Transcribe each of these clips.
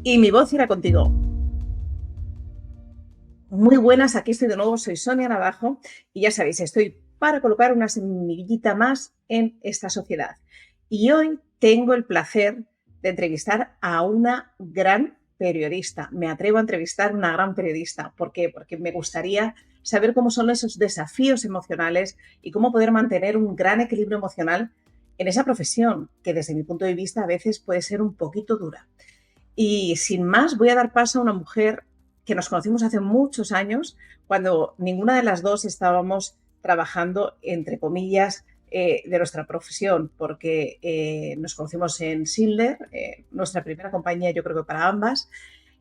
Y mi voz irá contigo. Muy buenas, aquí estoy de nuevo, soy Sonia Navajo y ya sabéis, estoy para colocar una semillita más en esta sociedad. Y hoy tengo el placer de entrevistar a una gran periodista. Me atrevo a entrevistar a una gran periodista. ¿Por qué? Porque me gustaría saber cómo son esos desafíos emocionales y cómo poder mantener un gran equilibrio emocional en esa profesión, que desde mi punto de vista a veces puede ser un poquito dura. Y sin más, voy a dar paso a una mujer que nos conocimos hace muchos años, cuando ninguna de las dos estábamos trabajando, entre comillas, de nuestra profesión, porque nos conocimos en Schindler, nuestra primera compañía yo creo que para ambas,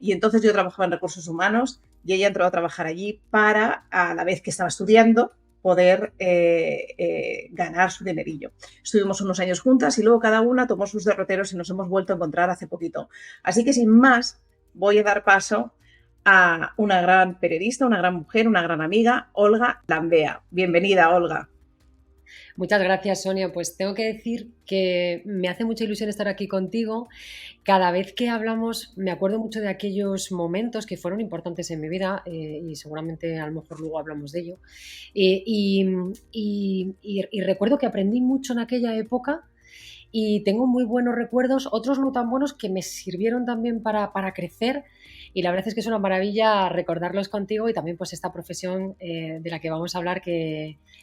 y entonces yo trabajaba en recursos humanos y ella entró a trabajar allí para, a la vez que estaba estudiando, poder ganar su dinerillo. Estuvimos unos años juntas y luego cada una tomó sus derroteros y nos hemos vuelto a encontrar hace poquito. Así que sin más, voy a dar paso a una gran periodista, una gran mujer, una gran amiga, Olga Lambea. Bienvenida, Olga. Muchas gracias, Sonia. Pues tengo que decir que me hace mucha ilusión estar aquí contigo. Cada vez que hablamos me acuerdo mucho de aquellos momentos que fueron importantes en mi vida y seguramente a lo mejor luego hablamos de ello. Y recuerdo que aprendí mucho en aquella época y tengo muy buenos recuerdos, otros no tan buenos que me sirvieron también para crecer. Y la verdad es que es una maravilla recordarlos contigo y también pues esta profesión de la que vamos a hablar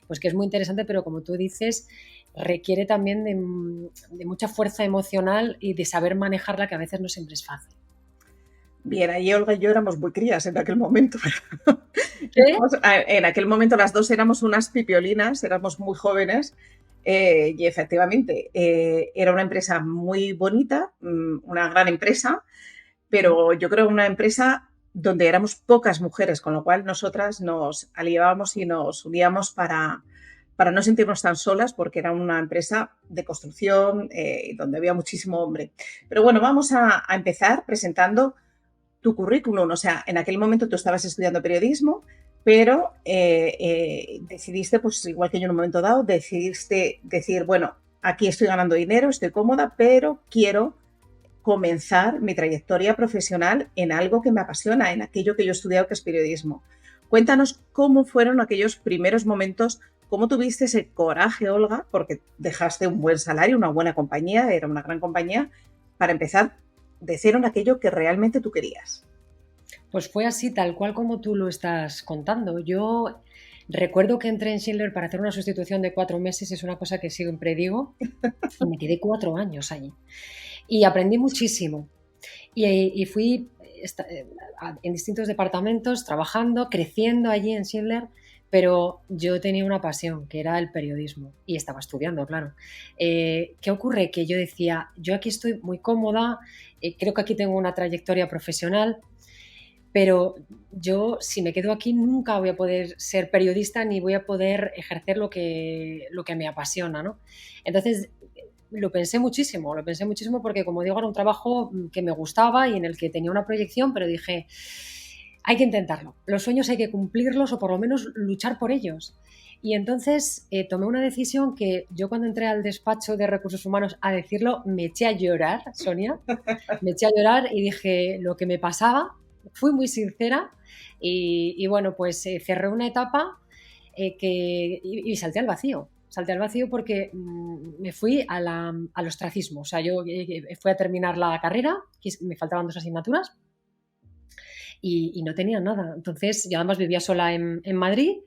pues que es muy interesante, pero como tú dices, requiere también de mucha fuerza emocional y de saber manejarla, que a veces no siempre es fácil. Bien, ahí Olga y yo éramos muy crías en aquel momento. ¿Qué? En aquel momento las dos éramos unas pipiolinas, éramos muy jóvenes y efectivamente era una empresa muy bonita, una gran empresa, pero yo creo una empresa donde éramos pocas mujeres, con lo cual nosotras nos aliábamos y nos uníamos para no sentirnos tan solas, porque era una empresa de construcción donde había muchísimo hombre. Pero bueno, vamos a empezar presentando tu currículum. O sea, en aquel momento tú estabas estudiando periodismo, pero decidiste, pues igual que yo en un momento dado, decidiste decir, bueno, aquí estoy ganando dinero, estoy cómoda, pero quiero comenzar mi trayectoria profesional en algo que me apasiona, en aquello que yo he estudiado, que es periodismo. Cuéntanos cómo fueron aquellos primeros momentos, cómo tuviste ese coraje, Olga, porque dejaste un buen salario, una buena compañía, era una gran compañía, para empezar de cero en aquello que realmente tú querías. Pues fue así, tal cual como tú lo estás contando. Yo recuerdo que entré en Schindler para hacer una sustitución de 4 meses, es una cosa que siempre digo, y me quedé 4 años allí. Y aprendí muchísimo. Y fui en distintos departamentos, trabajando, creciendo allí en Schindler, pero yo tenía una pasión, que era el periodismo, y estaba estudiando, claro. ¿Qué ocurre? Que yo decía, yo aquí estoy muy cómoda, creo que aquí tengo una trayectoria profesional, pero yo si me quedo aquí nunca voy a poder ser periodista ni voy a poder ejercer lo que me apasiona, ¿no? Entonces lo pensé muchísimo porque como digo era un trabajo que me gustaba y en el que tenía una proyección, pero dije, hay que intentarlo, los sueños hay que cumplirlos o por lo menos luchar por ellos. Y entonces tomé una decisión que yo cuando entré al despacho de recursos humanos a decirlo me eché a llorar, Sonia, me eché a llorar y dije lo que me pasaba, fui muy sincera y bueno, pues cerré una etapa y salté al vacío. Salté al vacío porque me fui al ostracismo. O sea, yo fui a terminar la carrera, me faltaban 2 asignaturas y no tenía nada. Entonces, yo además vivía sola en Madrid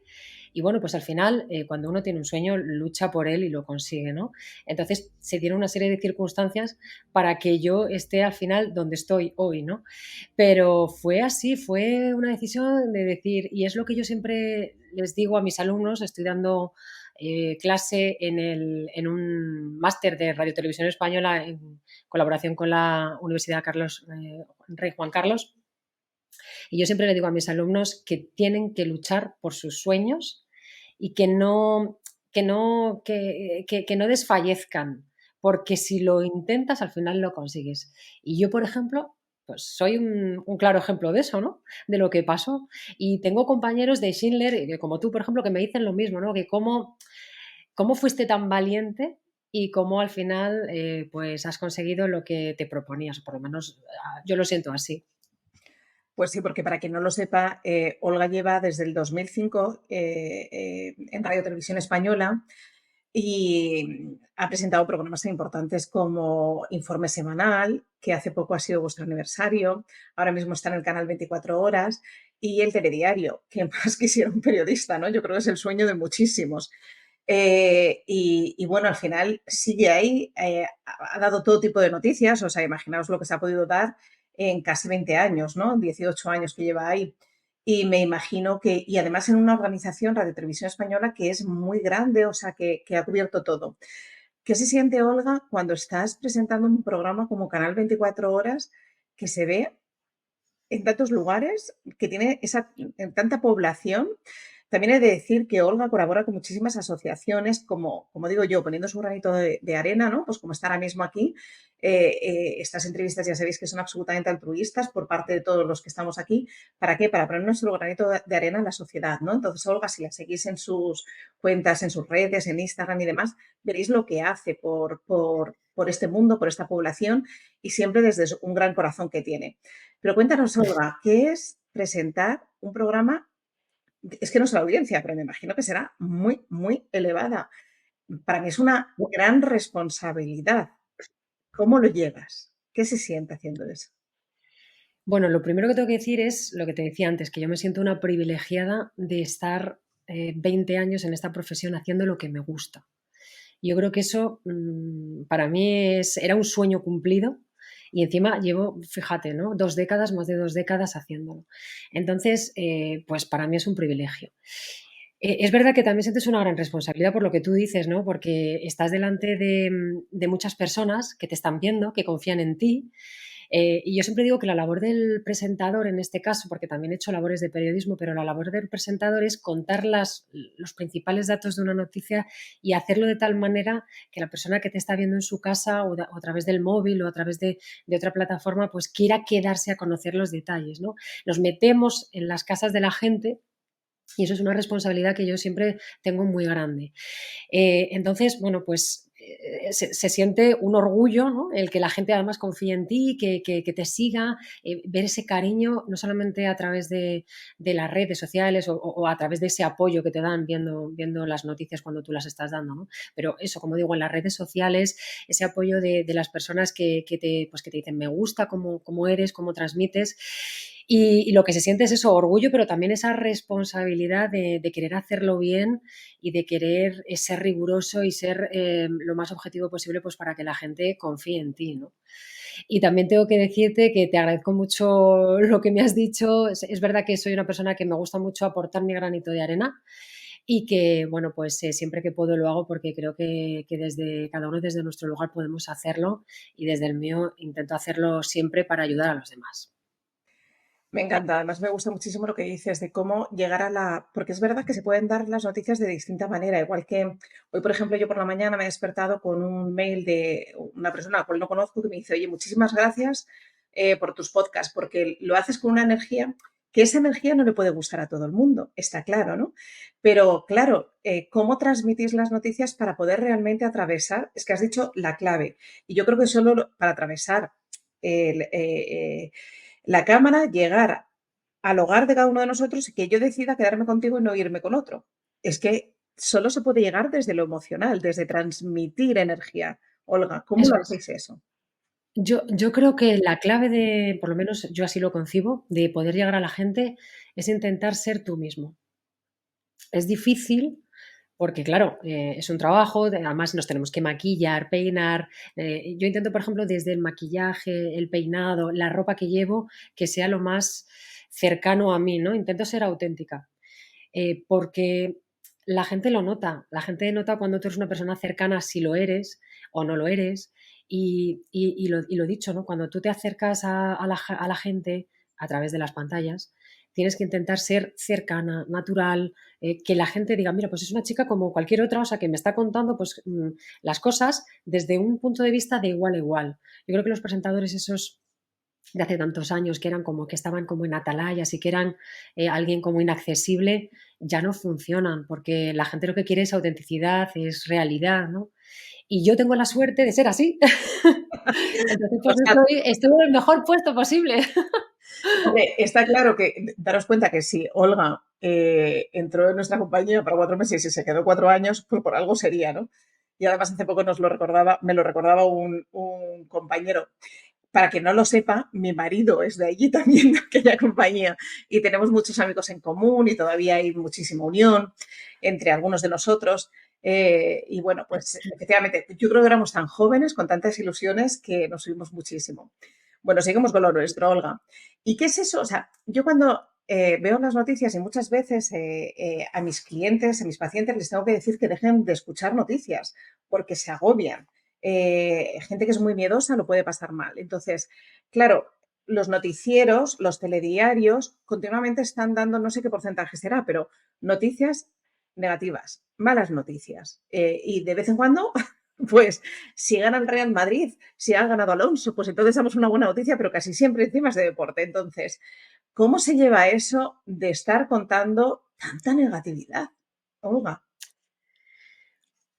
y bueno, pues al final, cuando uno tiene un sueño, lucha por él y lo consigue, ¿no? Entonces, se dieron una serie de circunstancias para que yo esté al final donde estoy hoy, ¿no? Pero fue así, fue una decisión de decir, y es lo que yo siempre les digo a mis alumnos, estoy dando clase en un máster de Radio Televisión Española en colaboración con la Universidad Carlos, Rey Juan Carlos, y yo siempre le digo a mis alumnos que tienen que luchar por sus sueños y que no desfallezcan, porque si lo intentas al final lo consigues. Y yo, por ejemplo, pues soy un claro ejemplo de eso, ¿no? De lo que pasó. Y tengo compañeros de Schindler, como tú, por ejemplo, que me dicen lo mismo, ¿no? Que cómo fuiste tan valiente y cómo al final pues has conseguido lo que te proponías, por lo menos yo lo siento así. Pues sí, porque para quien no lo sepa, Olga lleva desde el 2005 en Radio Televisión Española y ha presentado programas tan importantes como Informe Semanal, que hace poco ha sido vuestro aniversario, ahora mismo está en el canal 24 Horas, y el Telediario, que más quisiera un periodista, ¿no? Yo creo que es el sueño de muchísimos. Bueno, al final sigue ahí, ha dado todo tipo de noticias, o sea, imaginaos lo que se ha podido dar en casi 20 años, ¿no? 18 años que lleva ahí. Y me imagino que, y además en una organización, Radio Televisión Española, que es muy grande, o sea, que ha cubierto todo. ¿Qué se siente, Olga, cuando estás presentando un programa como Canal 24 Horas que se ve en tantos lugares, que tiene tanta población? También he de decir que Olga colabora con muchísimas asociaciones, como digo yo, poniendo su granito de arena, ¿no? Pues como está ahora mismo aquí. Estas entrevistas ya sabéis que son absolutamente altruistas por parte de todos los que estamos aquí. ¿Para qué? Para poner nuestro granito de arena en la sociedad, ¿no? Entonces, Olga, si la seguís en sus cuentas, en sus redes, en Instagram y demás, veréis lo que hace por este mundo, por esta población y siempre desde un gran corazón que tiene. Pero cuéntanos, Olga, ¿qué es presentar un programa? Es que no sé la audiencia, pero me imagino que será muy, muy elevada. Para mí es una gran responsabilidad. ¿Cómo lo llevas? ¿Qué se siente haciendo eso? Bueno, lo primero que tengo que decir es lo que te decía antes, que yo me siento una privilegiada de estar 20 años en esta profesión haciendo lo que me gusta. Yo creo que eso para mí era un sueño cumplido y encima llevo, fíjate, ¿no? 2 décadas, más de 2 décadas haciéndolo. Entonces, pues para mí es un privilegio. Es verdad que también sientes una gran responsabilidad por lo que tú dices, ¿no? Porque estás delante de muchas personas que te están viendo, que confían en ti. Y yo siempre digo que la labor del presentador, en este caso, porque también he hecho labores de periodismo, pero la labor del presentador es contar los principales datos de una noticia y hacerlo de tal manera que la persona que te está viendo en su casa o a través del móvil o a través de otra plataforma, pues quiera quedarse a conocer los detalles, ¿no? Nos metemos en las casas de la gente y eso es una responsabilidad que yo siempre tengo muy grande. Entonces, bueno, pues se siente un orgullo, ¿no? El que la gente además confíe en ti, que te siga, ver ese cariño, no solamente a través de las redes sociales o a través de ese apoyo que te dan viendo las noticias cuando tú las estás dando, ¿no? Pero eso, como digo, en las redes sociales, ese apoyo de las personas pues que te dicen me gusta cómo eres, cómo transmites. Y lo que se siente es eso, orgullo, pero también esa responsabilidad de querer hacerlo bien y de querer ser riguroso y ser lo más objetivo posible pues para que la gente confíe en ti, ¿no? Y también tengo que decirte que te agradezco mucho lo que me has dicho. Es verdad que soy una persona que me gusta mucho aportar mi granito de arena y que, bueno, pues siempre que puedo lo hago porque creo que desde cada uno desde nuestro lugar podemos hacerlo y desde el mío intento hacerlo siempre para ayudar a los demás. Me encanta, además me gusta muchísimo lo que dices de cómo llegar a la... Porque es verdad que se pueden dar las noticias de distinta manera, igual que hoy, por ejemplo, yo por la mañana me he despertado con un mail de una persona a la cual no conozco que me dice, oye, muchísimas gracias por tus podcasts, porque lo haces con una energía que esa energía no le puede gustar a todo el mundo, está claro, ¿no? Pero claro, ¿cómo transmitís las noticias para poder realmente atravesar? Es que has dicho la clave. Y yo creo que solo para atravesar el, la cámara, llegar al hogar de cada uno de nosotros y que yo decida quedarme contigo y no irme con otro. Es que solo se puede llegar desde lo emocional, desde transmitir energía. Olga, ¿cómo Eso lo es. hacéis eso? Yo creo que la clave de, por lo menos yo así lo concibo, de poder llegar a la gente es intentar ser tú mismo. Es difícil porque, claro, es un trabajo, además nos tenemos que maquillar, peinar. Yo intento, por ejemplo, desde el maquillaje, el peinado, la ropa que llevo, que sea lo más cercano a mí, ¿no? Intento ser auténtica, porque la gente nota cuando tú eres una persona cercana si lo eres o no lo eres. Y lo dicho, ¿no? Cuando tú te acercas a la gente a través de las pantallas, tienes que intentar ser cercana, natural, que la gente diga, mira, pues es una chica como cualquier otra, o sea, que me está contando pues, las cosas desde un punto de vista de igual a igual. Yo creo que los presentadores esos de hace tantos años, que eran como que estaban como en atalayas y que eran alguien como inaccesible, ya no funcionan, porque la gente lo que quiere es autenticidad, es realidad, ¿no? Y yo tengo la suerte de ser así. Entonces, O pues sea, estoy en el mejor puesto posible. hombre, está claro que daros cuenta que si Olga entró en nuestra compañía para 4 meses y se quedó 4 años, pues por algo sería, ¿no? Y además hace poco me lo recordaba un compañero. Para quien no lo sepa, mi marido es de allí también, de aquella compañía, y tenemos muchos amigos en común y todavía hay muchísima unión entre algunos de nosotros. Y bueno, pues efectivamente, yo creo que éramos tan jóvenes, con tantas ilusiones, que nos subimos muchísimo. Bueno, seguimos con lo nuestro, Olga. ¿Y qué es eso? O sea, yo cuando veo las noticias y muchas veces a mis clientes, a mis pacientes, les tengo que decir que dejen de escuchar noticias porque se agobian. Gente que es muy miedosa lo puede pasar mal. Entonces, claro, los noticieros, los telediarios, continuamente están dando, no sé qué porcentaje será, pero noticias negativas, malas noticias. Y de vez en cuando, pues, si gana el Real Madrid, si ha ganado Alonso, pues entonces damos una buena noticia, pero casi siempre encima es de deporte. Entonces, ¿cómo se lleva eso de estar contando tanta negatividad, Olga?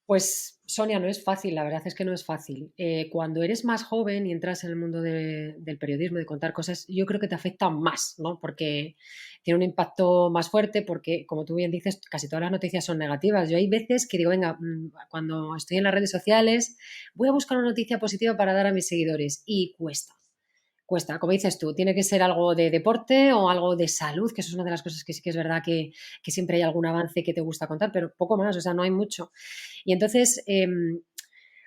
Pues Sonia, no es fácil, la verdad es que no es fácil. Cuando eres más joven y entras en el mundo del periodismo, de contar cosas, yo creo que te afecta más, ¿no? Porque tiene un impacto más fuerte, porque como tú bien dices, casi todas las noticias son negativas. Yo hay veces que digo, venga, cuando estoy en las redes sociales, voy a buscar una noticia positiva para dar a mis seguidores y cuesta. Cuesta, como dices tú, tiene que ser algo de deporte o algo de salud, que eso es una de las cosas que sí que es verdad que siempre hay algún avance que te gusta contar, pero poco más, o sea, no hay mucho. Y entonces,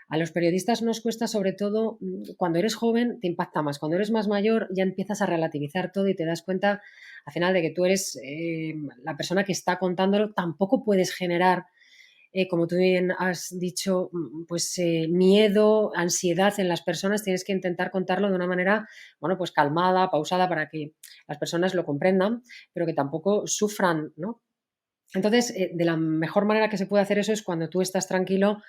a los periodistas nos cuesta sobre todo, cuando eres joven te impacta más, cuando eres más mayor ya empiezas a relativizar todo y te das cuenta al final de que tú eres la persona que está contándolo, tampoco puedes generar como tú bien has dicho, pues miedo, ansiedad en las personas, tienes que intentar contarlo de una manera, bueno, pues calmada, pausada, para que las personas lo comprendan, pero que tampoco sufran, ¿no? Entonces, de la mejor manera que se puede hacer eso es cuando tú estás tranquilo,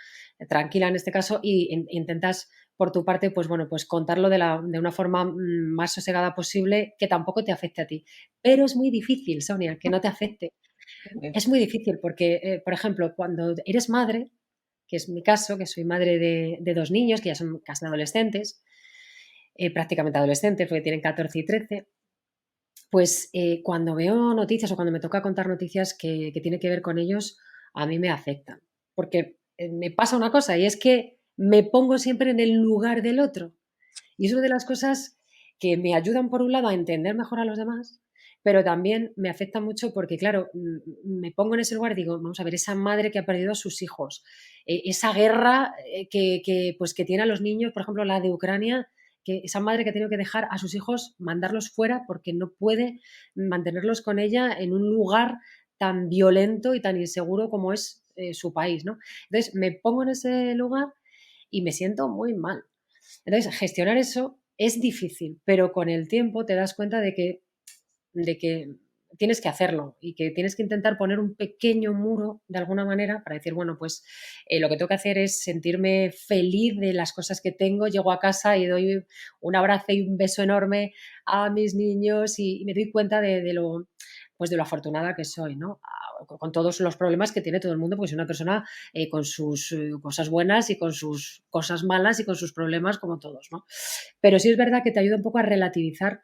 tranquila en este caso, y intentas por tu parte, pues bueno, pues contarlo de una forma más sosegada posible, que tampoco te afecte a ti. Pero es muy difícil, Sonia, que no te afecte. Es muy difícil porque, por ejemplo, cuando eres madre, que es mi caso, que soy madre de dos niños que ya son casi adolescentes, prácticamente adolescentes porque tienen 14 y 13, pues cuando veo noticias o cuando me toca contar noticias que tienen que ver con ellos, a mí me afectan. Porque me pasa una cosa y es que me pongo siempre en el lugar del otro. Y es una de las cosas que me ayudan, por un lado, a entender mejor a los demás, pero también me afecta mucho porque, claro, me pongo en ese lugar y digo, vamos a ver, esa madre que ha perdido a sus hijos, esa guerra pues, que tiene a los niños, por ejemplo, la de Ucrania, que esa madre que ha tenido que dejar a sus hijos, mandarlos fuera porque no puede mantenerlos con ella en un lugar tan violento y tan inseguro como es su país, ¿no? Entonces, me pongo en ese lugar y me siento muy mal. Entonces, gestionar eso es difícil, pero con el tiempo te das cuenta de que tienes que hacerlo y que tienes que intentar poner un pequeño muro de alguna manera para decir, bueno, pues lo que tengo que hacer es sentirme feliz de las cosas que tengo, llego a casa y doy un abrazo y un beso enorme a mis niños y me doy cuenta de lo afortunada que soy, ¿no? Con todos los problemas que tiene todo el mundo, porque soy una persona con sus cosas buenas y con sus cosas malas y con sus problemas como todos, ¿no? Pero sí es verdad que te ayuda un poco a relativizar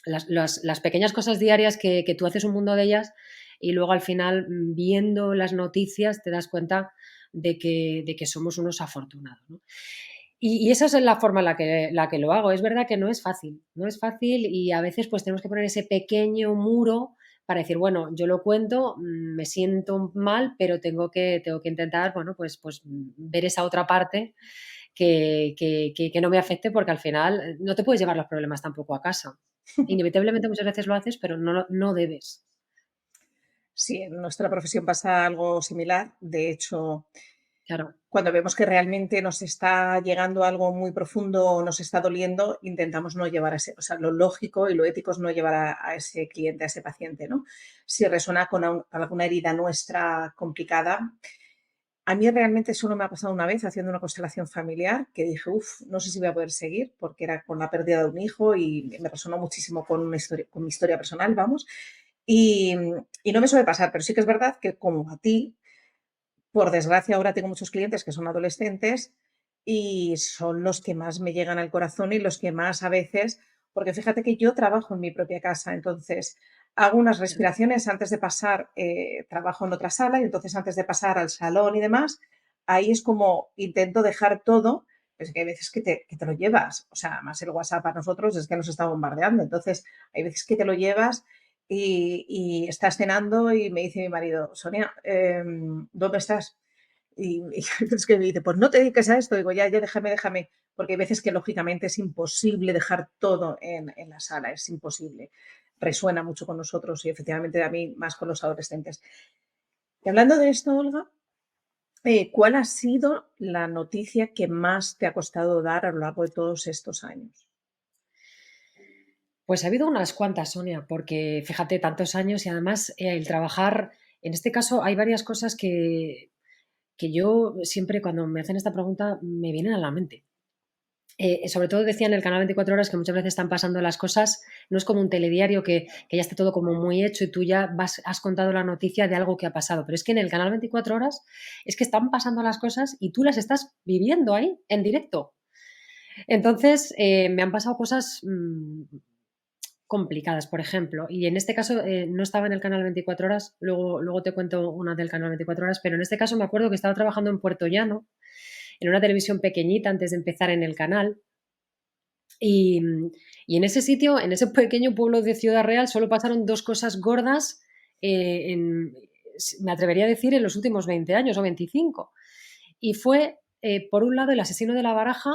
las pequeñas cosas diarias que tú haces un mundo de ellas y luego al final viendo las noticias te das cuenta de que somos unos afortunados, ¿no? Y esa es la forma en la que lo hago. Es verdad que no es fácil, no es fácil y a veces pues tenemos que poner ese pequeño muro para decir, bueno, yo lo cuento, me siento mal, pero tengo que intentar, bueno, pues ver esa otra parte que no me afecte porque al final no te puedes llevar los problemas tampoco a casa. Inevitablemente muchas veces lo haces, pero no debes. Sí, en nuestra profesión pasa algo similar. De hecho, Claro. cuando vemos que realmente nos está llegando algo muy profundo o nos está doliendo, intentamos no llevar a ese, o sea, lo lógico y lo ético es no llevar a ese cliente, a ese paciente, ¿no? Si resuena con alguna herida nuestra complicada, A mí realmente solo me ha pasado una vez haciendo una constelación familiar que dije, uff, no sé si voy a poder seguir porque era con la pérdida de un hijo y me resonó muchísimo con, una historia, con mi historia personal, vamos. Y, y no me suele pasar, pero sí que es verdad que como a ti, por desgracia ahora tengo muchos clientes que son adolescentes y son los que más me llegan al corazón y los que más a veces, porque fíjate que yo trabajo en mi propia casa, entonces hago unas respiraciones antes de pasar, trabajo en otra sala y entonces antes de pasar al salón y demás, ahí es como intento dejar todo, pero es que hay veces que te lo llevas, o sea, más el WhatsApp a nosotros es que nos está bombardeando, entonces hay veces que te lo llevas y estás cenando y me dice mi marido, Sonia, ¿dónde estás? Y es que me dice, pues no te dediques a esto. Digo, ya, déjame, porque hay veces que lógicamente es imposible dejar todo en la sala, es imposible. Resuena mucho con nosotros y efectivamente a mí más con los adolescentes. Y hablando de esto, Olga, ¿cuál ha sido la noticia que más te ha costado dar a lo largo de todos estos años? Pues ha habido unas cuantas, Sonia, porque fíjate, tantos años y además el trabajar, en este caso hay varias cosas que yo siempre cuando me hacen esta pregunta me vienen a la mente. Sobre todo decía en el canal 24 horas que muchas veces están pasando las cosas, no es como un telediario que ya está todo como muy hecho y tú ya has contado la noticia de algo que ha pasado, pero es que en el canal 24 horas es que están pasando las cosas y tú las estás viviendo ahí en directo. Entonces, me han pasado cosas complicadas, por ejemplo, y en este caso no estaba en el canal 24 horas, luego te cuento una del canal 24 horas, pero en este caso me acuerdo que estaba trabajando en Puerto Llano, en una televisión pequeñita antes de empezar en el canal, y, y en ese sitio, en ese pequeño pueblo de Ciudad Real, solo pasaron dos cosas gordas, me atrevería a decir, en los últimos 20 años o 25. Y fue, por un lado, el asesino de la Baraja,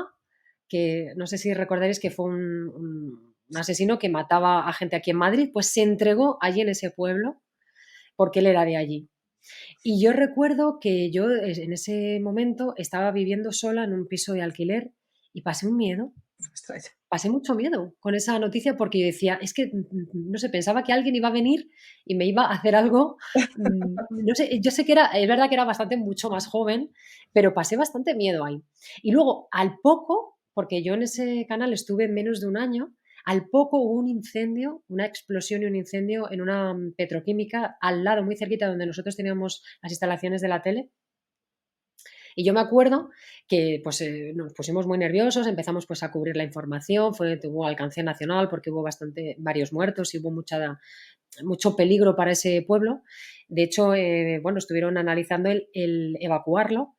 que no sé si recordaréis que fue un asesino que mataba a gente aquí en Madrid, pues se entregó allí en ese pueblo porque él era de allí. Y yo recuerdo que yo en ese momento estaba viviendo sola en un piso de alquiler y pasé un miedo, pasé mucho miedo con esa noticia porque yo decía, es que, no sé, pensaba que alguien iba a venir y me iba a hacer algo, no sé, yo sé que era, es verdad que era bastante mucho más joven, pero pasé bastante miedo ahí. Y luego, al poco, porque yo en ese canal estuve menos de un año, al poco hubo un incendio, una explosión y un incendio en una petroquímica al lado, muy cerquita donde nosotros teníamos las instalaciones de la tele. Y yo me acuerdo que pues, nos pusimos muy nerviosos, empezamos pues, a cubrir la información, tuvo alcance nacional porque hubo varios muertos y hubo mucho peligro para ese pueblo. De hecho, bueno, estuvieron analizando el evacuarlo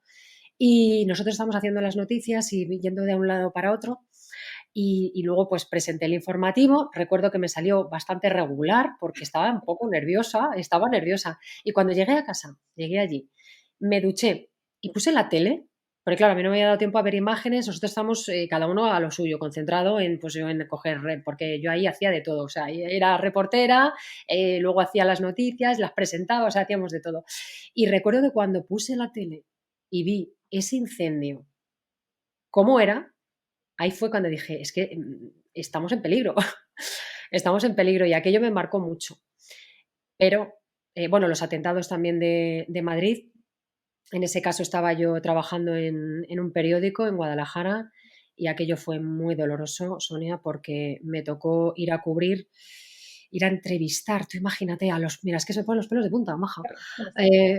y nosotros estábamos haciendo las noticias y yendo de un lado para otro. Y luego pues presenté el informativo, recuerdo que me salió bastante regular porque estaba un poco nerviosa, estaba nerviosa. Y cuando llegué a casa, llegué allí, me duché y puse la tele, porque claro, a mí no me había dado tiempo a ver imágenes, nosotros estamos cada uno a lo suyo, concentrado en, pues, yo en coger, porque yo ahí hacía de todo, o sea, era reportera, luego hacía las noticias, las presentaba, o sea, hacíamos de todo. Y recuerdo que cuando puse la tele y vi ese incendio, ¿cómo era? Ahí fue cuando dije, es que estamos en peligro, estamos en peligro y aquello me marcó mucho. Pero, bueno, los atentados también de Madrid, en ese caso estaba yo trabajando en un periódico en Guadalajara y aquello fue muy doloroso, Sonia, porque me tocó ir a cubrir, ir a entrevistar, tú imagínate a los, mira, es que se me ponen los pelos de punta, maja.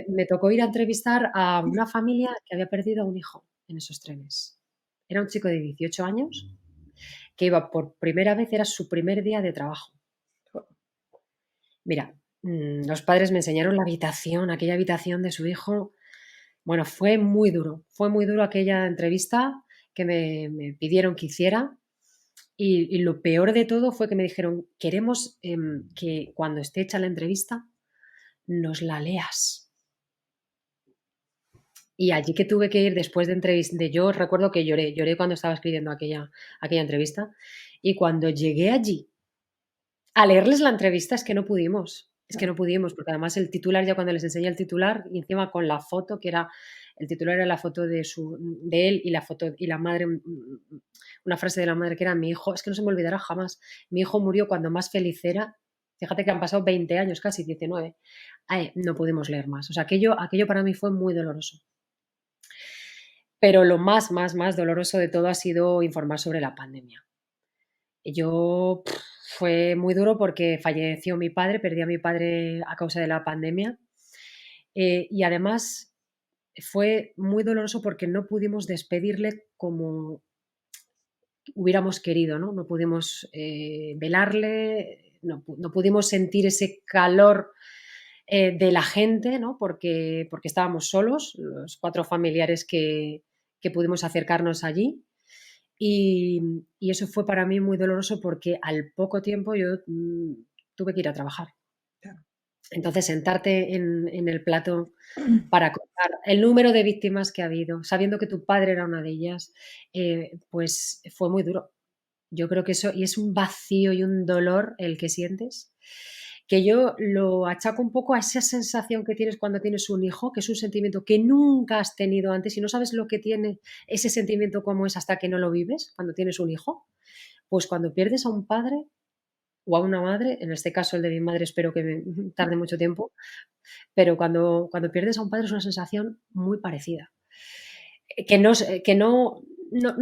Me tocó ir a entrevistar a una familia que había perdido a un hijo en esos trenes. Era un chico de 18 años que iba por primera vez, era su primer día de trabajo. Mira, los padres me enseñaron la habitación, aquella habitación de su hijo. Bueno, fue muy duro aquella entrevista que me pidieron que hiciera. Y lo peor de todo fue que me dijeron, queremos que cuando esté hecha la entrevista nos la leas. Y allí que tuve que ir después de entrevista, yo recuerdo que lloré cuando estaba escribiendo aquella entrevista. Y cuando llegué allí a leerles la entrevista es que no pudimos, porque además el titular, ya cuando les enseñé el titular, y encima con la foto, que era, el titular era la foto de él y la foto, y la madre, una frase de la madre que era, mi hijo, es que no se me olvidará jamás, mi hijo murió cuando más feliz era, fíjate que han pasado 20 años, casi 19, no pudimos leer más, o sea, aquello para mí fue muy doloroso. Pero lo más doloroso de todo ha sido informar sobre la pandemia. Yo fue muy duro porque falleció mi padre, perdí a mi padre a causa de la pandemia. Y además fue muy doloroso porque no pudimos despedirle como hubiéramos querido, ¿no? No pudimos velarle, no pudimos sentir ese calor de la gente, ¿no? Porque estábamos solos, los 4 familiares que pudimos acercarnos allí. Y eso fue para mí muy doloroso porque al poco tiempo yo tuve que ir a trabajar. Claro. Entonces, sentarte en el plato para contar el número de víctimas que ha habido, sabiendo que tu padre era una de ellas, pues fue muy duro. Yo creo que eso, y es un vacío y un dolor el que sientes, que yo lo achaco un poco a esa sensación que tienes cuando tienes un hijo, que es un sentimiento que nunca has tenido antes y no sabes lo que tiene ese sentimiento cómo es hasta que no lo vives cuando tienes un hijo. Pues cuando pierdes a un padre o a una madre, en este caso el de mi madre espero que tarde mucho tiempo, pero cuando pierdes a un padre es una sensación muy parecida. Que no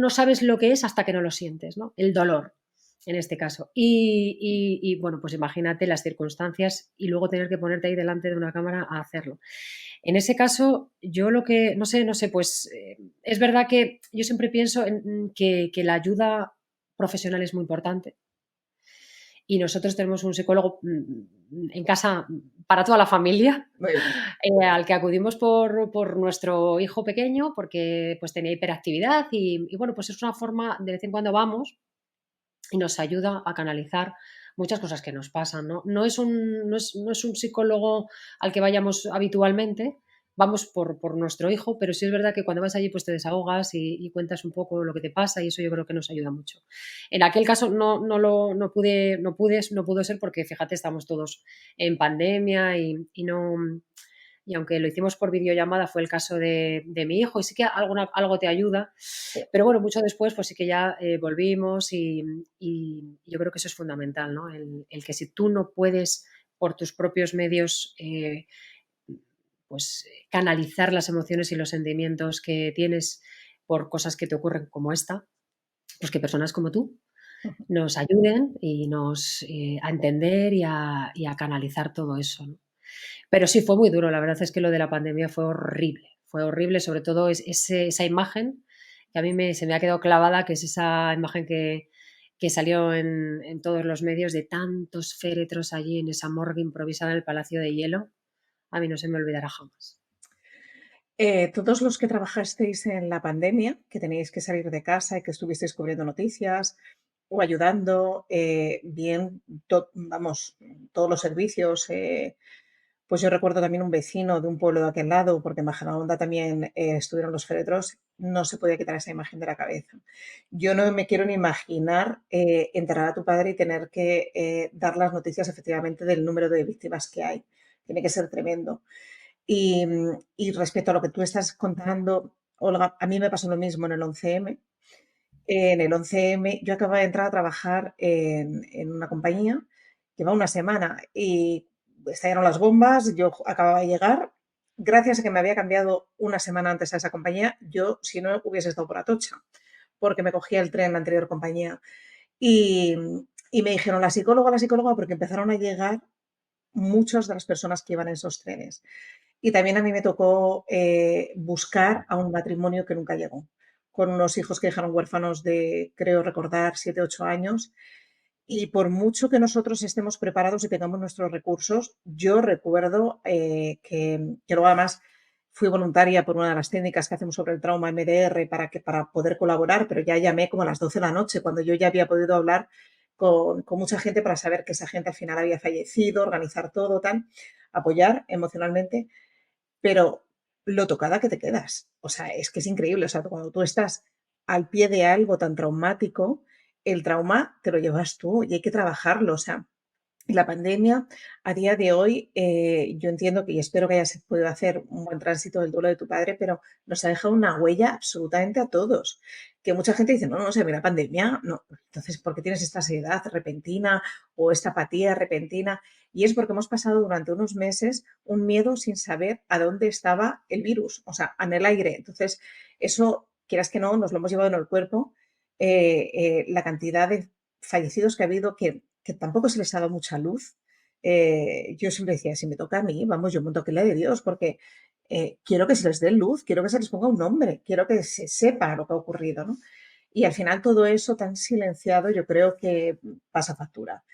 sabes lo que es hasta que no lo sientes, ¿no? El dolor, en este caso. Y bueno, pues imagínate las circunstancias y luego tener que ponerte ahí delante de una cámara a hacerlo. En ese caso, yo lo que, no sé, pues es verdad que yo siempre pienso que la ayuda profesional es muy importante y nosotros tenemos un psicólogo en casa para toda la familia, Muy bien. al que acudimos por nuestro hijo pequeño, porque pues tenía hiperactividad y bueno, pues es una forma, de vez en cuando vamos y nos ayuda a canalizar muchas cosas que nos pasan, ¿no? No es un psicólogo al que vayamos habitualmente, vamos por nuestro hijo, pero sí es verdad que cuando vas allí pues te desahogas y cuentas un poco lo que te pasa y eso yo creo que nos ayuda mucho. En aquel caso no pudo ser porque fíjate, estamos todos en pandemia y aunque lo hicimos por videollamada fue el caso de mi hijo y sí que algo te ayuda, Sí. pero bueno, mucho después pues sí que ya volvimos y yo creo que eso es fundamental, ¿no? El que si tú no puedes por tus propios medios pues canalizar las emociones y los sentimientos que tienes por cosas que te ocurren como esta, pues que personas como tú nos ayuden y nos a entender y a canalizar todo eso, ¿no? Pero sí, fue muy duro. La verdad es que lo de la pandemia fue horrible, sobre todo esa imagen que a mí se me ha quedado clavada, que es esa imagen que salió en todos los medios de tantos féretros allí en esa morgue improvisada en el Palacio de Hielo. A mí no se me olvidará jamás. Todos los que trabajasteis en la pandemia, que teníais que salir de casa y que estuvisteis cubriendo noticias o ayudando, bien, vamos, todos los servicios, pues yo recuerdo también un vecino de un pueblo de aquel lado, porque en Majadahonda también estuvieron los féretros, no se podía quitar esa imagen de la cabeza. Yo no me quiero ni imaginar enterrar a tu padre y tener que dar las noticias efectivamente del número de víctimas que hay. Tiene que ser tremendo. Y respecto a lo que tú estás contando, Olga, a mí me pasó lo mismo en el 11M. En el 11M yo acababa de entrar a trabajar en una compañía, lleva una semana y estallaron las bombas, yo acababa de llegar. Gracias a que me había cambiado una semana antes a esa compañía, yo si no hubiese estado por Atocha, porque me cogía el tren en la anterior compañía. Y, y me dijeron la psicóloga, porque empezaron a llegar muchas de las personas que iban en esos trenes. Y también a mí me tocó buscar a un matrimonio que nunca llegó, con unos hijos que dejaron huérfanos de, creo recordar, 7 8 años. Y por mucho que nosotros estemos preparados y tengamos nuestros recursos, yo recuerdo que luego además fui voluntaria por una de las técnicas que hacemos sobre el trauma MDR para poder colaborar, pero ya llamé como a las 12 de la noche, cuando yo ya había podido hablar con mucha gente para saber que esa gente al final había fallecido, organizar todo, tal, apoyar emocionalmente, pero lo tocada que te quedas. O sea, es que es increíble. O sea, cuando tú estás al pie de algo tan traumático, el trauma te lo llevas tú y hay que trabajarlo. O sea, y la pandemia, a día de hoy, yo entiendo que y espero que hayas podido hacer un buen tránsito del duelo de tu padre, pero nos ha dejado una huella absolutamente a todos, que mucha gente dice, no, no, se ve la pandemia, no. Entonces, ¿por qué tienes esta ansiedad repentina o esta apatía repentina? Y es porque hemos pasado durante unos meses un miedo sin saber a dónde estaba el virus, o sea, en el aire. Entonces, eso, quieras que no, nos lo hemos llevado en el cuerpo. La cantidad de fallecidos que ha habido, que tampoco se les ha dado mucha luz. Yo siempre decía, si me toca a mí, vamos, yo monto que le de Dios, porque quiero que se les dé luz, quiero que se les ponga un nombre, quiero que se sepa lo que ha ocurrido, ¿no? Y al final todo eso tan silenciado yo creo que pasa factura.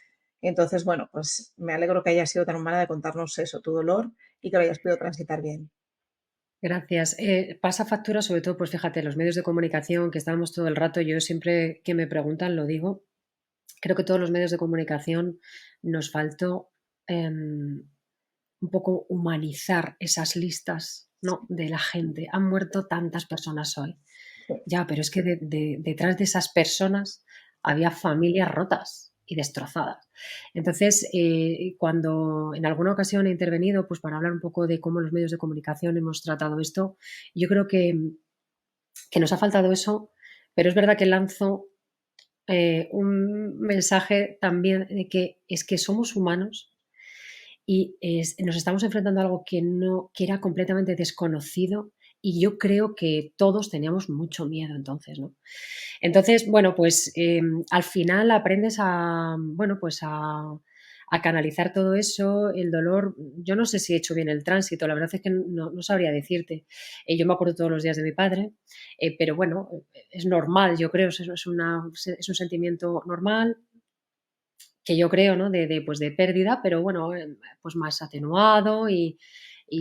Entonces, bueno, pues me alegro que hayas sido tan humana de contarnos eso, tu dolor, y que lo hayas podido transitar bien. Gracias. Pasa factura, sobre todo, pues fíjate, los medios de comunicación, que estábamos todo el rato, yo siempre que me preguntan lo digo, creo que todos los medios de comunicación nos faltó un poco humanizar esas listas, ¿no? De la gente. Han muerto tantas personas hoy. Sí, Ya, pero es que detrás de esas personas había familias rotas y destrozadas. Entonces, cuando en alguna ocasión he intervenido, pues para hablar un poco de cómo los medios de comunicación hemos tratado esto, yo creo que nos ha faltado eso, pero es verdad que lanzo un mensaje también de que es que somos humanos y nos estamos enfrentando a algo que, no, que era completamente desconocido y yo creo que todos teníamos mucho miedo entonces, ¿no? Entonces, bueno, pues al final aprendes a, bueno, pues a canalizar todo eso, el dolor. Yo no sé si he hecho bien el tránsito, la verdad es que no sabría decirte. Yo me acuerdo todos los días de mi padre, pero bueno, es normal, yo creo, es un sentimiento normal que yo creo, ¿no? Pues de pérdida, pero bueno, pues más atenuado y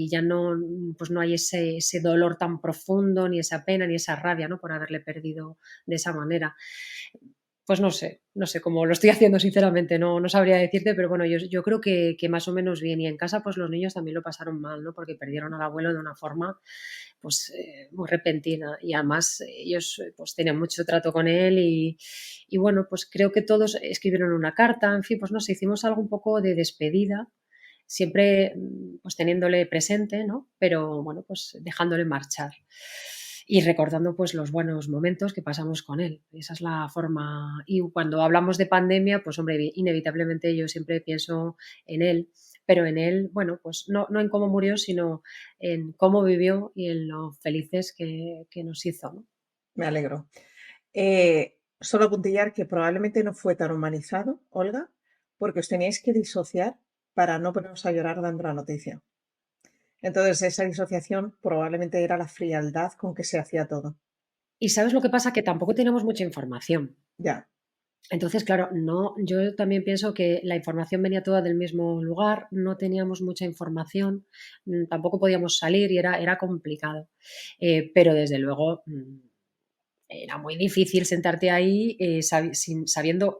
ya no, pues no hay ese dolor tan profundo, ni esa pena, ni esa rabia, ¿no? Por haberle perdido de esa manera. Pues no sé cómo lo estoy haciendo, sinceramente, no sabría decirte, pero bueno, yo creo que más o menos bien. Y en casa, pues los niños también lo pasaron mal, ¿no? Porque perdieron al abuelo de una forma, pues, muy repentina. Y además ellos, pues, tenían mucho trato con él y bueno, pues creo que todos escribieron una carta, en fin, pues no sé, hicimos algo un poco de despedida, siempre, pues teniéndole presente, ¿no? Pero bueno, pues dejándole marchar y recordando pues los buenos momentos que pasamos con él. Esa es la forma. Y cuando hablamos de pandemia, pues hombre, inevitablemente yo siempre pienso en él, pero en él, bueno, pues no en cómo murió, sino en cómo vivió y en lo felices que nos hizo, ¿no? me alegro. Solo apuntillar que probablemente no fue tan humanizado, Olga, porque os teníais que disociar para no poneros a llorar dando la noticia. Entonces, esa disociación probablemente era la frialdad con que se hacía todo. Y sabes lo que pasa, que tampoco tenemos mucha información. Ya, Entonces, claro, no, yo también pienso que la información venía toda del mismo lugar, no teníamos mucha información, tampoco podíamos salir y era complicado. Pero desde luego era muy difícil sentarte ahí sabiendo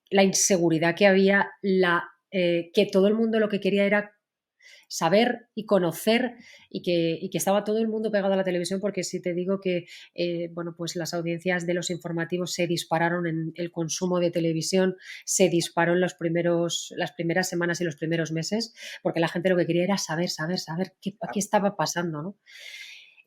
la inseguridad que había, que todo el mundo lo que quería era saber y conocer y que estaba todo el mundo pegado a la televisión porque si te digo que bueno, pues las audiencias de los informativos se dispararon en el consumo de televisión, se disparó en las primeras semanas y los primeros meses porque la gente lo que quería era saber qué estaba pasando, ¿no?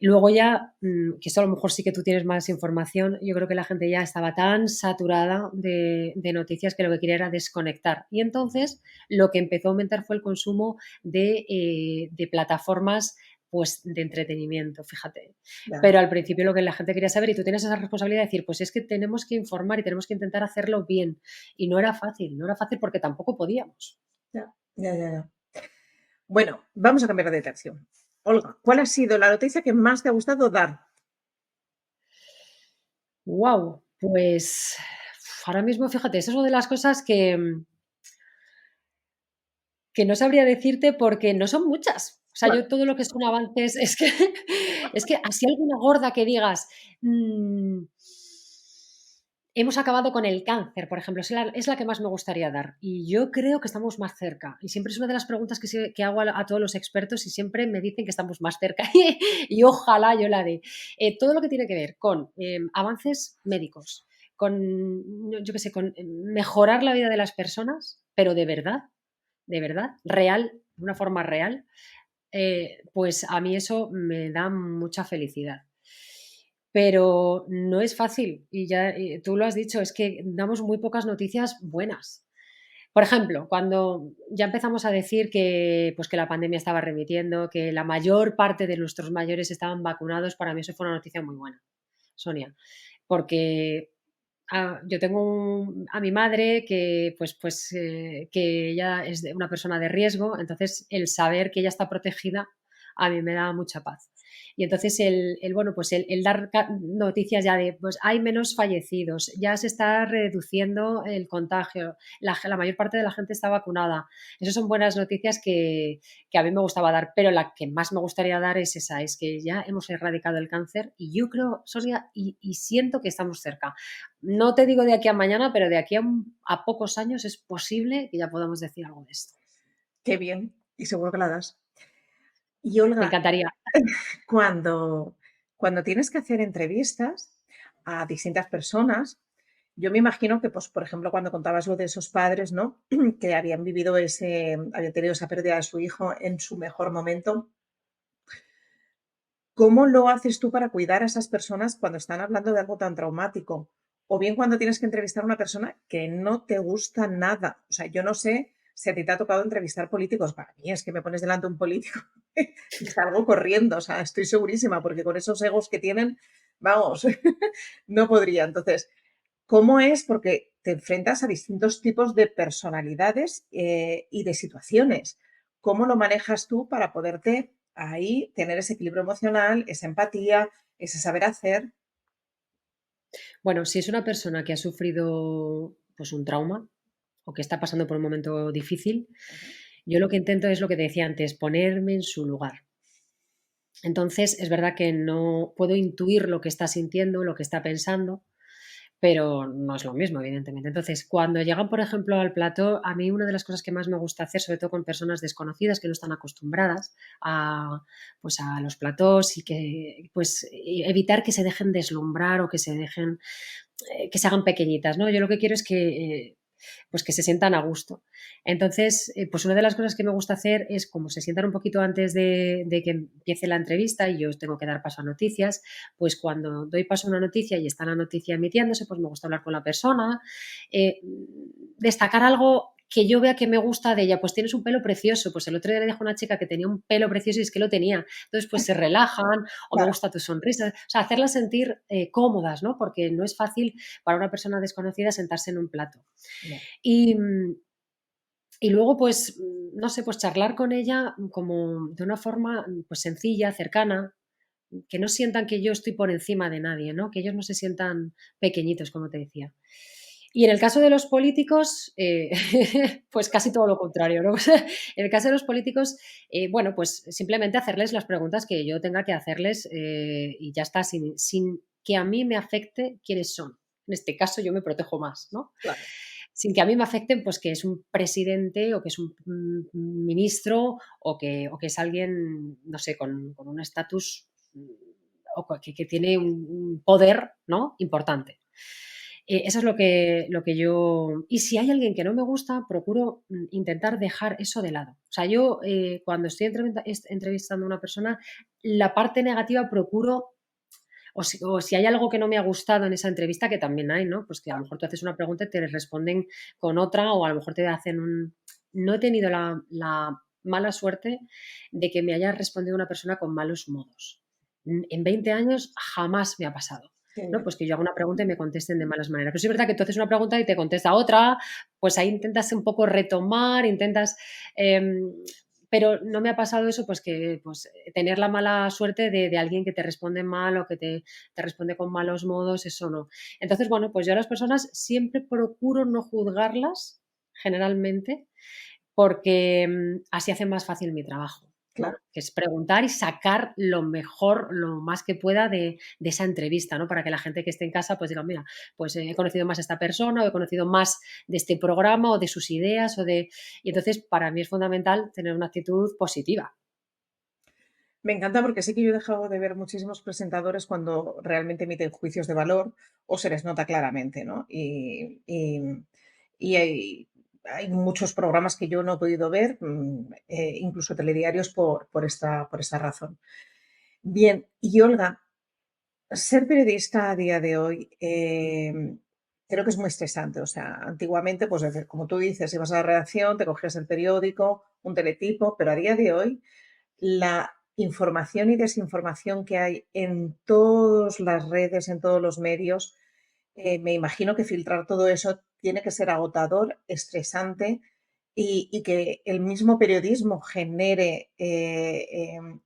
Luego ya, que esto a lo mejor sí que tú tienes más información, yo creo que la gente ya estaba tan saturada de noticias que lo que quería era desconectar. Y entonces lo que empezó a aumentar fue el consumo de plataformas pues de entretenimiento, fíjate. ya, Pero al principio lo que la gente quería saber, y tú tienes esa responsabilidad de decir, pues es que tenemos que informar y tenemos que intentar hacerlo bien. Y no era fácil porque tampoco podíamos. ya. Bueno, vamos a cambiar de tercio. Olga, ¿cuál ha sido la noticia que más te ha gustado dar? Wow, pues ahora mismo, fíjate, eso es una de las cosas que no sabría decirte porque no son muchas. O sea, Bueno, yo todo lo que son avances es que es que así alguna gorda que digas, mm, hemos acabado con el cáncer, por ejemplo, es la que más me gustaría dar. Y yo creo que estamos más cerca. Y siempre es una de las preguntas que hago a todos los expertos y siempre me dicen que estamos más cerca. Y ojalá yo la dé. Todo lo que tiene que ver con avances médicos, con, yo qué sé, con mejorar la vida de las personas, pero de verdad, real, de una forma real, pues a mí eso me da mucha felicidad. pero no es fácil y ya tú lo has dicho, es que damos muy pocas noticias buenas. Por ejemplo, cuando ya empezamos a decir que, pues que la pandemia estaba remitiendo, que la mayor parte de nuestros mayores estaban vacunados, para mí eso fue una noticia muy buena, Sonia, porque yo tengo a mi madre que, que ella es una persona de riesgo, entonces el saber que ella está protegida a mí me da mucha paz. Y entonces bueno, pues el dar noticias ya de, pues hay menos fallecidos, ya se está reduciendo el contagio, la mayor parte de la gente está vacunada. Esas son buenas noticias que a mí me gustaba dar, pero la que más me gustaría dar es esa, es que ya hemos erradicado el cáncer y yo creo, Sonia, y siento que estamos cerca. No te digo de aquí a mañana, pero de aquí a pocos años es posible que ya podamos decir algo de esto. Qué bien, y seguro que la das. Y Me Olga, encantaría. cuando, cuando tienes que hacer entrevistas a distintas personas, yo me imagino que, pues, por ejemplo, cuando contabas lo de esos padres, ¿no? Que habían vivido habían tenido esa pérdida de su hijo en su mejor momento. ¿Cómo lo haces tú para cuidar a esas personas cuando están hablando de algo tan traumático? O bien cuando tienes que entrevistar a una persona que no te gusta nada. O sea, yo no sé si a ti te ha tocado entrevistar políticos. Para mí es que me pones delante de un político y salgo corriendo. O sea, estoy segurísima porque con esos egos que tienen, vamos, no podría. Entonces, ¿cómo es? Porque te enfrentas a distintos tipos de personalidades y de situaciones. ¿Cómo lo manejas tú para poderte ahí tener ese equilibrio emocional, esa empatía, ese saber hacer? Bueno, si es una persona que ha sufrido pues un trauma o que está pasando por un momento difícil, Ujú. yo lo que intento es lo que te decía antes, ponerme en su lugar. Entonces, es verdad que no puedo intuir lo que está sintiendo, lo que está pensando, pero no es lo mismo, evidentemente. Entonces, cuando llegan, por ejemplo, al plató, a mí una de las cosas que más me gusta hacer, sobre todo con personas desconocidas que no están acostumbradas pues a los platós y que pues evitar que se dejen deslumbrar o que se dejen que se hagan pequeñitas, ¿no? Yo lo que quiero es pues que se sientan a gusto. Entonces, pues una de las cosas que me gusta hacer es, como se sientan un poquito antes de que empiece la entrevista y yo tengo que dar paso a noticias, pues cuando doy paso a una noticia y está la noticia emitiéndose, pues me gusta hablar con la persona, destacar algo que yo vea que me gusta de ella, pues tienes un pelo precioso, pues el otro día le dijo a una chica que tenía un pelo precioso y es que lo tenía, entonces pues se relajan o me Claro, gusta tu sonrisa, o sea, hacerlas sentir cómodas, ¿no? Porque no es fácil para una persona desconocida sentarse en un plato. no, Y, y luego, pues, no sé, pues charlar con ella como de una forma pues sencilla, cercana, que no sientan que yo estoy por encima de nadie, ¿no? Que ellos no se sientan pequeñitos, como te decía. Y en el caso de los políticos, pues casi todo lo contrario, ¿no? En el caso de los políticos, bueno, pues simplemente hacerles las preguntas que yo tenga que hacerles y ya está, sin que a mí me afecte quiénes son. En este caso yo me protejo más, ¿no? claro. Sin que a mí me afecten, pues que es un presidente o que es un ministro o que es alguien, no sé, con un estatus o que tiene un poder, ¿no? Importante. Eso es lo que yo... Y si hay alguien que no me gusta, procuro intentar dejar eso de lado. O sea, yo cuando estoy entrevistando a una persona, la parte negativa procuro o si hay algo que no me ha gustado en esa entrevista, que también hay, ¿no? Pues que a lo mejor tú haces una pregunta y te responden con otra, o a lo mejor te hacen un... No he tenido la mala suerte de que me haya respondido una persona con malos modos. En 20 años jamás me ha pasado. Qué ¿No? bien. Pues que yo hago una pregunta y me contesten de malas maneras. Pero sí es verdad que tú haces una pregunta y te contesta otra, pues ahí intentas un poco retomar, intentas pero no me ha pasado eso, pues que pues, tener la mala suerte de alguien que te responde mal o que te responde con malos modos, eso no. Entonces, bueno, pues yo a las personas siempre procuro no juzgarlas, generalmente, porque así hace más fácil mi trabajo. Claro. ¿No? Que es preguntar y sacar lo mejor, lo más que pueda de esa entrevista, ¿no? Para que la gente que esté en casa pues diga, mira, pues he conocido más a esta persona o he conocido más de este programa o de sus ideas o de... Y entonces para mí es fundamental tener una actitud positiva. Me encanta porque sí que yo he dejado de ver muchísimos presentadores cuando realmente emiten juicios de valor o se les nota claramente, ¿no? Y hay muchos programas que yo no he podido ver, incluso telediarios por esta razón. Bien, y Olga, Ser periodista a día de hoy, creo que es muy estresante. O sea, antiguamente, pues, como tú dices, ibas a la redacción, te cogías el periódico, un teletipo, pero a día de hoy la información y desinformación que hay en todas las redes, en todos los medios, me imagino que filtrar todo eso tiene que ser agotador, estresante y que el mismo periodismo genere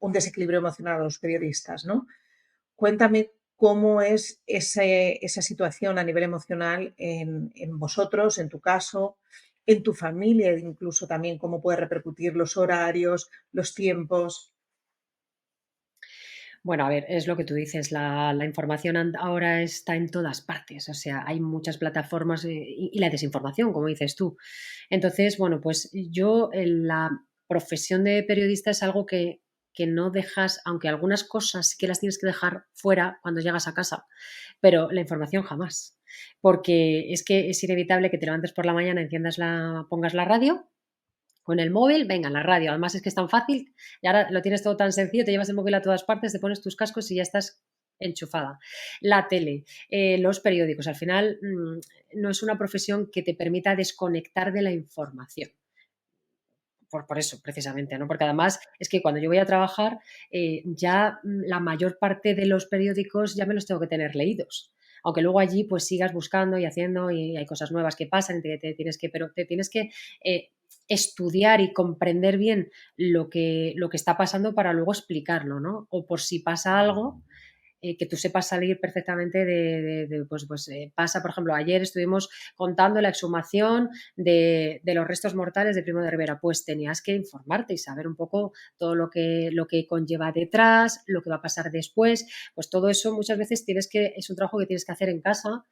un desequilibrio emocional a los periodistas, ¿no? Cuéntame cómo es esa situación a nivel emocional en vosotros, en tu caso, en tu familia, incluso también cómo puede repercutir los horarios, los tiempos. Bueno, a ver, es lo que tú dices, la información ahora está en todas partes, o sea, hay muchas plataformas y la desinformación, como dices tú. Entonces, bueno, pues yo en la profesión de periodista es algo que no dejas, aunque algunas cosas sí que las tienes que dejar fuera cuando llegas a casa, pero la información jamás, porque es que es inevitable que te levantes por la mañana, pongas la radio con el móvil, venga, la radio. Además es que es tan fácil y ahora lo tienes todo tan sencillo, te llevas el móvil a todas partes, te pones tus cascos y ya estás enchufada. La tele, los periódicos, al final no es una profesión que te permita desconectar de la información. Por eso, precisamente, ¿no? Porque además es que cuando yo voy a trabajar, ya la mayor parte de los periódicos ya me los tengo que tener leídos. Aunque luego allí pues sigas buscando y haciendo y hay cosas nuevas que pasan, pero te tienes que estudiar y comprender bien lo que está pasando para luego explicarlo, ¿no? O por si pasa algo, que tú sepas salir perfectamente pasa, por ejemplo, ayer estuvimos contando la exhumación de los restos mortales de Primo de Rivera, pues tenías que informarte y saber un poco todo lo que conlleva detrás, lo que va a pasar después, pues todo eso muchas veces es un trabajo que tienes que hacer en casa,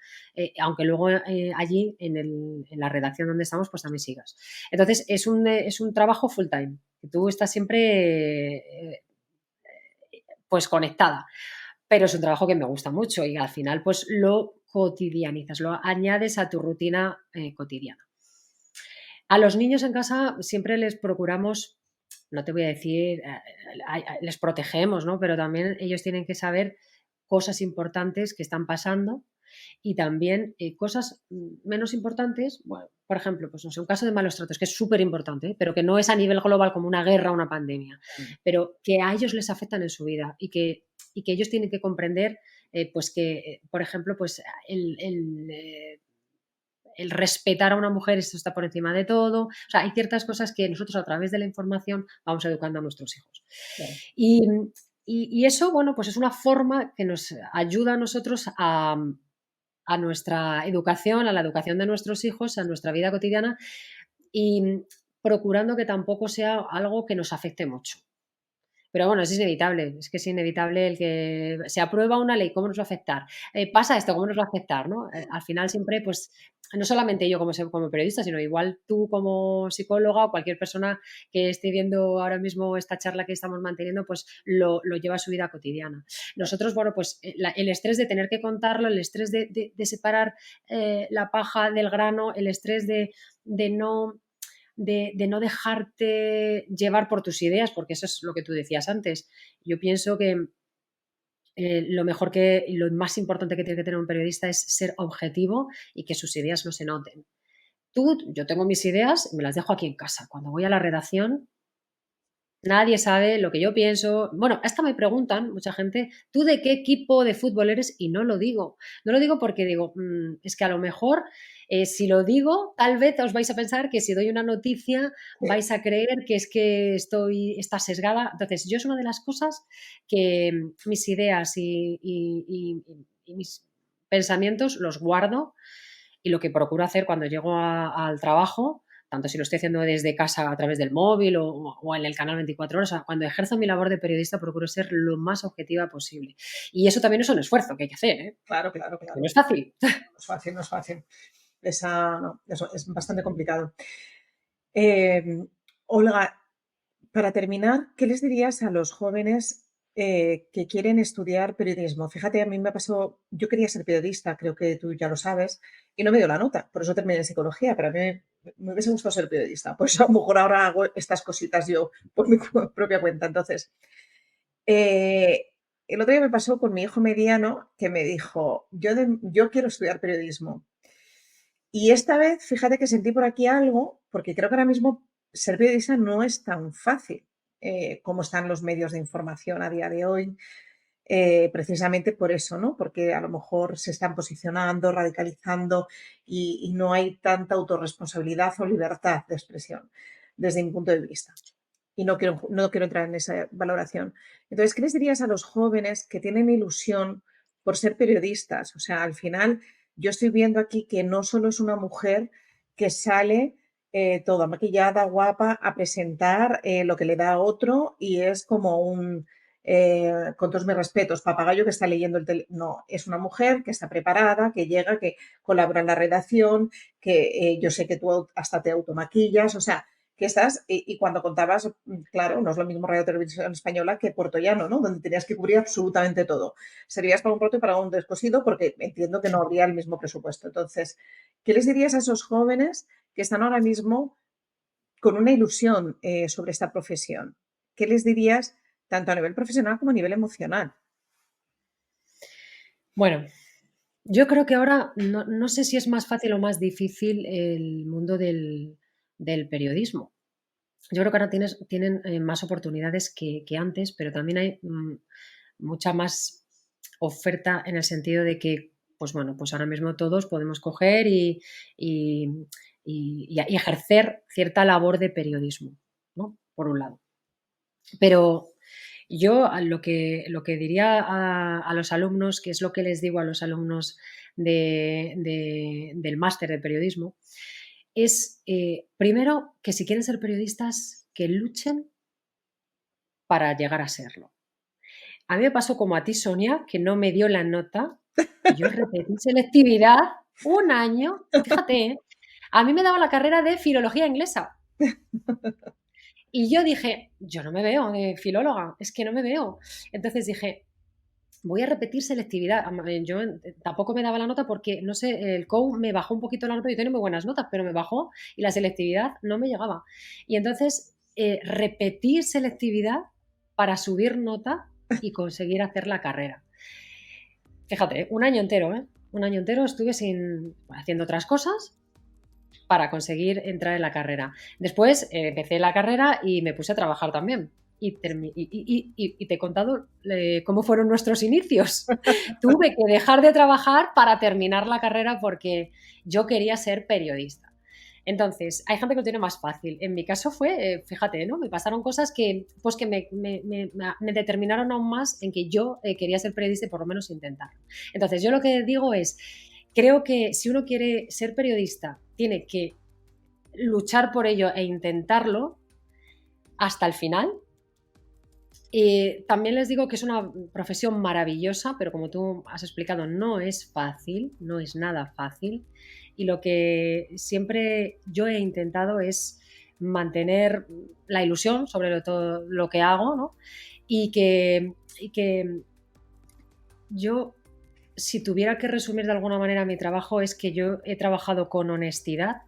aunque luego allí en la redacción donde estamos pues también sigas. Entonces es un trabajo full time, que tú estás siempre pues conectada, pero es un trabajo que me gusta mucho y al final pues lo cotidianizas, lo añades a tu rutina cotidiana. A los niños en casa siempre les procuramos, no te voy a decir, les protegemos, ¿no? Pero también ellos tienen que saber cosas importantes que están pasando y también cosas menos importantes, bueno, por ejemplo, pues no sé, un caso de malos tratos, que es súper importante, pero que no es a nivel global como una guerra o una pandemia, pero que a ellos les afectan en su vida y que ellos tienen que comprender, pues que, por ejemplo, pues el respetar a una mujer, esto está por encima de todo. O sea, hay ciertas cosas que nosotros a través de la información vamos educando a nuestros hijos. Claro. Y, y eso, bueno, pues es una forma que nos ayuda a nosotros a nuestra educación, a la educación de nuestros hijos, a nuestra vida cotidiana y procurando que tampoco sea algo que nos afecte mucho. Pero bueno, es que es inevitable el que se aprueba una ley, ¿cómo nos va a afectar? Pasa esto, ¿cómo nos va a afectar? ¿No? Al final siempre, pues, no solamente yo como periodista, sino igual tú como psicóloga o cualquier persona que esté viendo ahora mismo esta charla que estamos manteniendo, pues lo lleva a su vida cotidiana. Nosotros, bueno, pues el estrés de tener que contarlo, el estrés de separar la paja del grano, el estrés de no de no dejarte llevar por tus ideas, porque eso es lo que tú decías antes. Yo pienso que lo mejor que y lo más importante que tiene que tener un periodista es ser objetivo y que sus ideas no se noten. Yo tengo mis ideas, me las dejo aquí en casa. Cuando voy a la redacción, nadie sabe lo que yo pienso. Bueno, hasta me preguntan mucha gente, ¿tú de qué equipo de fútbol eres? Y no lo digo. No lo digo porque digo, es que a lo mejor si lo digo, tal vez os vais a pensar que si doy una noticia vais a creer que es que está sesgada. Entonces, yo es una de las cosas que mis ideas y mis pensamientos los guardo y lo que procuro hacer cuando llego al trabajo tanto si lo estoy haciendo desde casa a través del móvil o en el canal 24 horas, o sea, cuando ejerzo mi labor de periodista procuro ser lo más objetiva posible. Y eso también es un esfuerzo que hay que hacer, ¿eh? Claro, claro, Que no claro. es fácil. No es fácil, no es fácil. No, eso es bastante complicado. Olga, para terminar, ¿qué les dirías a los jóvenes que quieren estudiar periodismo? Fíjate, a mí me pasó, yo quería ser periodista, creo que tú ya lo sabes, y no me dio la nota, por eso terminé en psicología, pero a mí me hubiese gustado ser periodista. Pues a lo mejor ahora hago estas cositas yo por mi propia cuenta. Entonces, eh, el otro día me pasó con mi hijo mediano que me dijo, yo quiero estudiar periodismo. Y esta vez, fíjate que sentí por aquí algo, porque creo que ahora mismo ser periodista no es tan fácil como están los medios de información a día de hoy, precisamente por eso, ¿no? Porque a lo mejor se están posicionando, radicalizando y no hay tanta autorresponsabilidad o libertad de expresión desde mi punto de vista. Y no quiero entrar en esa valoración. Entonces, ¿qué les dirías a los jóvenes que tienen ilusión por ser periodistas? O sea, al final yo estoy viendo aquí que no solo es una mujer que sale toda maquillada, guapa, a presentar lo que le da a otro y es como con todos mis respetos, papagayo que está leyendo el teléfono. No, es una mujer que está preparada, que llega, que colabora en la redacción, que yo sé que tú hasta te automaquillas, o sea, que estás, y cuando contabas, claro, no es lo mismo Radio Televisión Española que Puerto Llano, ¿no? Donde tenías que cubrir absolutamente todo. Servías para un pronto y para un descosido porque entiendo que no habría el mismo presupuesto. Entonces, ¿qué les dirías a esos jóvenes que están ahora mismo con una ilusión sobre esta profesión? ¿Qué les dirías tanto a nivel profesional como a nivel emocional? Bueno, yo creo que ahora no sé si es más fácil o más difícil el mundo del periodismo. Yo creo que ahora tienen más oportunidades que antes, pero también hay mucha más oferta en el sentido de que, pues bueno, pues ahora mismo todos podemos coger y- y ejercer cierta labor de periodismo, ¿no? Por un lado. Pero yo lo que diría a los alumnos, que es lo que les digo a los alumnos del máster de periodismo, es primero que si quieren ser periodistas, que luchen para llegar a serlo. A mí me pasó como a ti, Sonia, que no me dio la nota y yo repetí selectividad un año. Fíjate, ¿eh? A mí me daba la carrera de filología inglesa. Y yo dije, yo no me veo de filóloga, es que no me veo. Entonces dije, voy a repetir selectividad. Yo tampoco me daba la nota porque, no sé, el COU me bajó un poquito la nota, yo tenía muy buenas notas, pero me bajó y la selectividad no me llegaba. Y entonces repetí selectividad para subir nota y conseguir hacer la carrera. Fíjate, un año entero, ¿eh? Un año entero estuve haciendo otras cosas para conseguir entrar en la carrera. Después empecé la carrera y me puse a trabajar también. Y te he contado cómo fueron nuestros inicios. Tuve que dejar de trabajar para terminar la carrera porque yo quería ser periodista. Entonces, hay gente que lo tiene más fácil. En mi caso fue, fíjate, ¿no? Me pasaron cosas pues que me determinaron aún más en que yo quería ser periodista y por lo menos intentar. Entonces, yo lo que digo es, creo que si uno quiere ser periodista, tiene que luchar por ello e intentarlo hasta el final. También les digo que es una profesión maravillosa, pero como tú has explicado, no es fácil, no es nada fácil. Y lo que siempre yo he intentado es mantener la ilusión sobre todo lo que hago, ¿no? Y que yo, si tuviera que resumir de alguna manera mi trabajo, es que yo he trabajado con honestidad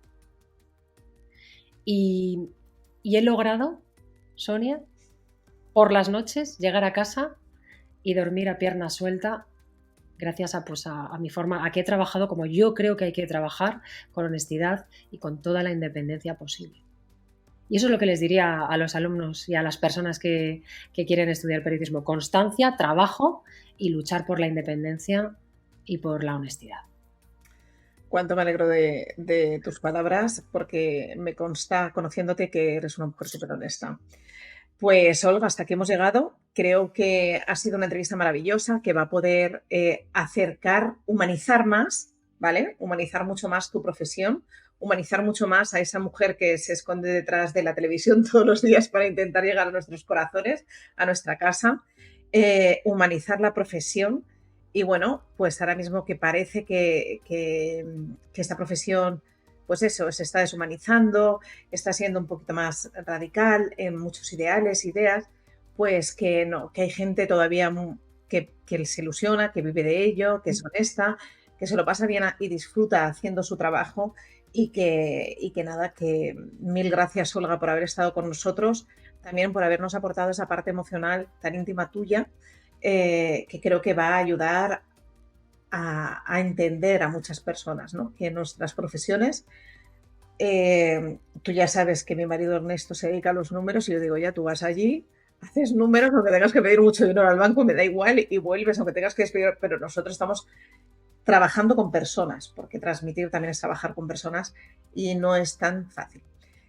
y, y he logrado, Sonia, por las noches llegar a casa y dormir a pierna suelta gracias a mi forma, a que he trabajado como yo creo que hay que trabajar, con honestidad y con toda la independencia posible. Y eso es lo que les diría a los alumnos y a las personas que quieren estudiar periodismo. Constancia, trabajo y luchar por la independencia y por la honestidad. Cuánto me alegro de tus palabras, porque me consta, conociéndote, que eres una mujer súper honesta. Pues Olga, hasta aquí hemos llegado. Creo que ha sido una entrevista maravillosa que va a poder acercar, humanizar más, ¿vale? Humanizar mucho más tu profesión, humanizar mucho más a esa mujer que se esconde detrás de la televisión todos los días para intentar llegar a nuestros corazones, a nuestra casa, humanizar la profesión. Y bueno, pues ahora mismo que parece que esta profesión, pues eso, se está deshumanizando, está siendo un poquito más radical en muchos ideales, ideas, pues que no, que hay gente todavía que se ilusiona, que vive de ello, que es honesta, que se lo pasa bien y disfruta haciendo su trabajo y que nada, que mil gracias, Olga, por haber estado con nosotros, también por habernos aportado esa parte emocional tan íntima tuya, que creo que va a ayudar a entender a muchas personas, ¿no? Que en nuestras profesiones, tú ya sabes que mi marido Ernesto se dedica a los números y yo digo, ya tú vas allí, haces números, aunque tengas que pedir mucho dinero al banco, me da igual, y vuelves, aunque tengas que despedir, pero nosotros estamos trabajando con personas, porque transmitir también es trabajar con personas y no es tan fácil.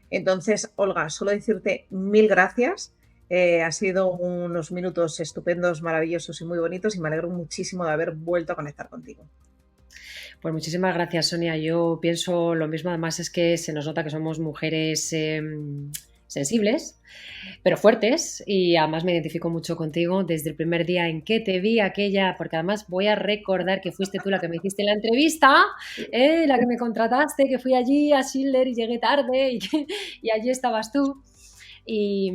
Entonces, Olga, solo decirte mil gracias. Ha sido unos minutos estupendos, maravillosos y muy bonitos y me alegro muchísimo de haber vuelto a conectar contigo. Pues muchísimas gracias, Sonia. Yo pienso lo mismo, además es que se nos nota que somos mujeres sensibles, pero fuertes, y además me identifico mucho contigo desde el primer día en que te vi aquella, porque además voy a recordar que fuiste tú la que me hiciste la entrevista, la que me contrataste, que fui allí a Schindler y llegué tarde y allí estabas tú. Y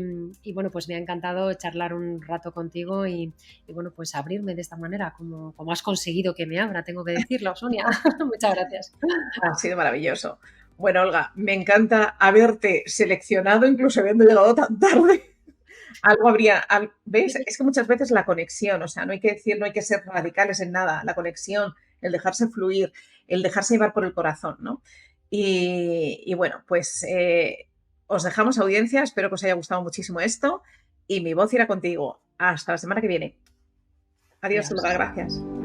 bueno, pues me ha encantado charlar un rato contigo y bueno, pues abrirme de esta manera, como has conseguido que me abra, tengo que decirlo, Sonia. Muchas gracias. Ha sido maravilloso. Bueno, Olga, me encanta haberte seleccionado, incluso habiendo llegado tan tarde. Algo habría, ¿ves? Es que muchas veces la conexión, o sea, no hay que decir, no hay que ser radicales en nada, la conexión, el dejarse fluir, el dejarse llevar por el corazón, ¿no? Y bueno, pues os dejamos audiencia, espero que os haya gustado muchísimo esto y mi voz irá contigo. Hasta la semana que viene. Adiós, Adiós. Olga, gracias.